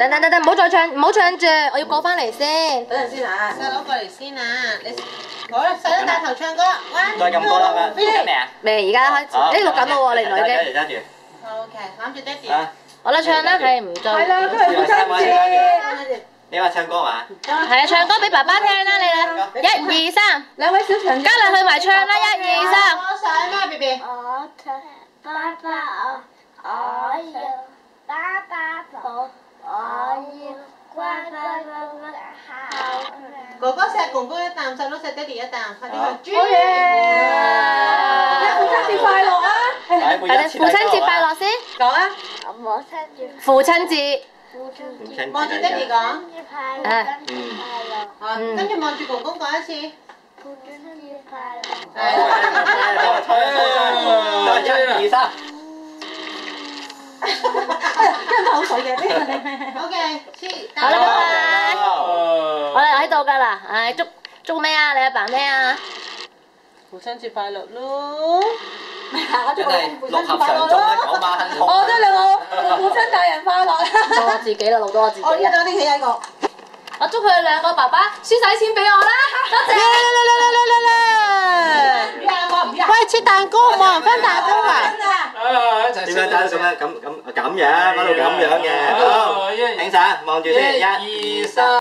等，唔好再唱，唔好唱住，我要過翻嚟先。等陣先啊，細佬過嚟先啊！你好啦，細佬帶頭唱歌。都係咁多啦，咩？錄緊未啊？未，而家開始，誒錄緊咯喎，你女嘅。揸住。 OK，攬住爹哋。好啦，唱啦，係唔做。係啦，都係父親節。你話唱歌嘛？係啊，唱歌俾爸爸聽啦，你啦，1、2、3，兩位小長嘉麗去埋唱啦，1、2、3。我想咩 ，B B？我唱爸爸，我要爸爸抱，我要乖乖好。哥哥錫公公一啖，細佬錫爹哋一啖，快啲去。好嘢！父親節快樂啊！父親節快樂先，講啊！我聽住父親節。望住爹哋講。父親節快樂，啊，跟住望住公公講一次。父親節快樂。1、2、3。跟口水嘅OK，好啦，拜拜。我哋喺度㗎啦，祝咩啊？你阿爸咩啊？父親節快樂咯！真係六合常中啦，9馬亨通。我都兩個父親大人快樂啦！到我自己啦，錄到我自己我依家啦。等拎起一個。我祝佢哋兩個爸爸輸使錢俾我啦，多謝。喂，切蛋糕，冇人分蛋糕啊！點樣打到咁樣？咁樣，打到咁樣嘅。好，影相，望住先，1、2、3。